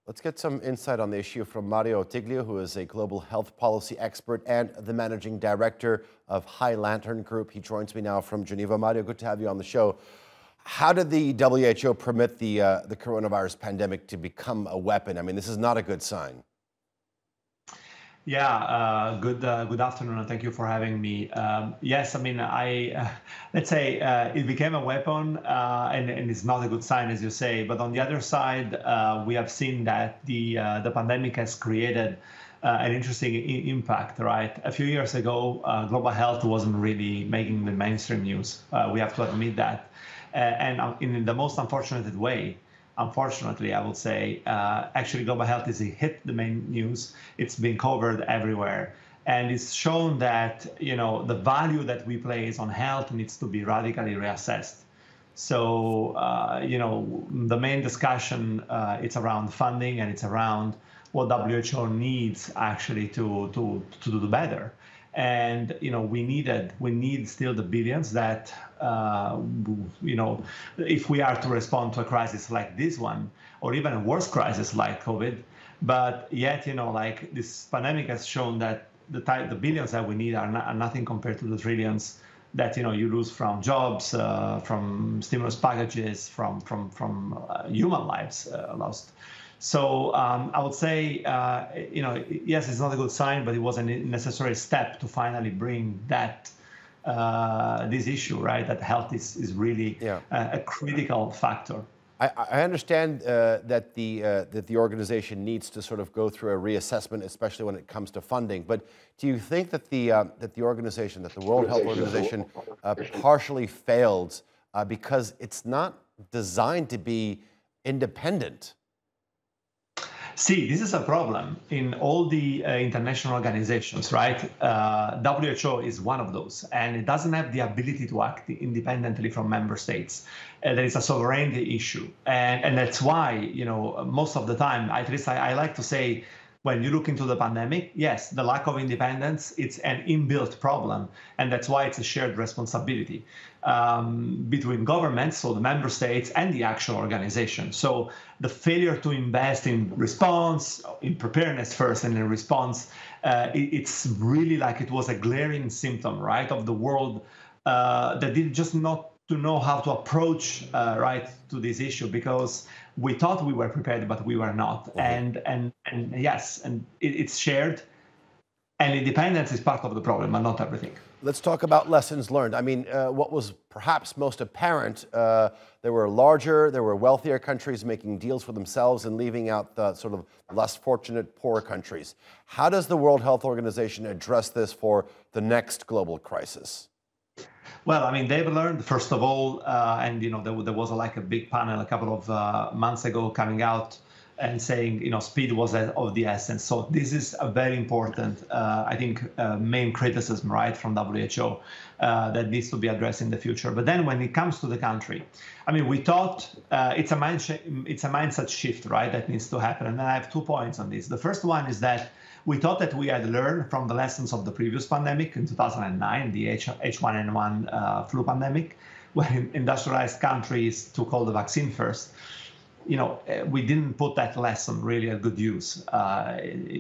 Let's get some insight on the issue from Mario Ottiglio, who is a global health policy expert and the managing director of High Lantern Group. He joins me now from Geneva. Mario, good to have you on the show. How did the WHO permit the coronavirus pandemic to become a weapon? I mean, this is not a good sign. Yeah, good afternoon, and thank you for having me. Yes, I mean, let's say it became a weapon, and it's not a good sign, as you say. But on the other side, we have seen that the pandemic has created an interesting impact, right? A few years ago, global health wasn't really making the mainstream news. We have to admit that, and in the most unfortunate way. Unfortunately, I would say, actually global health is hit the main news. It's been covered everywhere. And it's shown that, the value that we place on health needs to be radically reassessed. So, the main discussion, it's around funding, and it's around what WHO needs actually to do better. And we need still the billions that if we are to respond to a crisis like this one, or even a worse crisis like COVID. But yet, like this pandemic has shown that the billions that we need are nothing compared to the trillions that you lose from jobs, from stimulus packages, from human lives lost. So I would say, yes, it's not a good sign, but it was a necessary step to finally bring that this issue, right? That health is really a critical factor. I understand that the organization needs to sort of go through a reassessment, especially when it comes to funding. But do you think that the organization, that the World Health Organization, partially failed because it's not designed to be independent? See, this is a problem in all the international organizations, right? WHO is one of those, and it doesn't have the ability to act independently from member states. There is a sovereignty issue, and that's why, most of the time, at least I like to say, when you look into the pandemic, yes, the lack of independence, it's an inbuilt problem, and that's why it's a shared responsibility between governments, so the member states, and the actual organization. So the failure to invest in response, in preparedness first, and in response, it's really like it was a glaring symptom, right, of the world that did just not to know how to approach right to this issue, because we thought we were prepared, but we were not. And yes, and it's shared, and independence is part of the problem, but not everything. Let's talk about lessons learned. I mean, what was perhaps most apparent, there were wealthier countries making deals for themselves and leaving out the sort of less fortunate, poorer countries. How does the World Health Organization address this for the next global crisis? Well, I mean, they've learned, first of all, and there was like a big panel a couple of months ago coming out and saying, speed was of the essence. So this is a very important, I think, main criticism, right, from WHO that needs to be addressed in the future. But then when it comes to the country, I mean, we thought it's a mindset shift, right, that needs to happen. And I have 2 points on this. The first one is that we thought that we had learned from the lessons of the previous pandemic in 2009, the H1N1 flu pandemic, when industrialized countries took all the vaccine first. We didn't put that lesson really at good use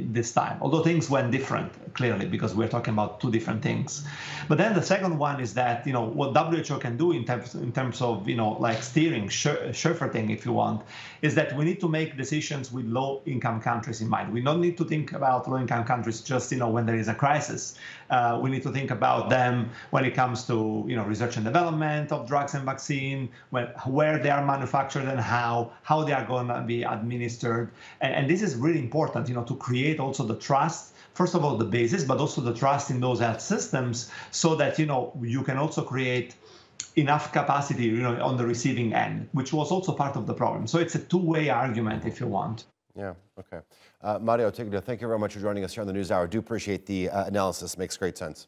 this time, although things went different, clearly, because we're talking about two different things. But then the second one is that, what WHO can do in terms of, like steering, shepherding, if you want, is that we need to make decisions with low-income countries in mind. We don't need to think about low-income countries just, when there is a crisis. We need to think about them when it comes to, research and development of drugs and vaccine, where they are manufactured and how they are going to be administered. And this is really important, to create also the trust, first of all, the basis, but also the trust in those health systems so that, you can also create enough capacity, on the receiving end, which was also part of the problem. So it's a two-way argument, if you want. Yeah, okay. Mario Ottiglio, thank you very much for joining us here on the NewsHour. I do appreciate the analysis. Makes great sense.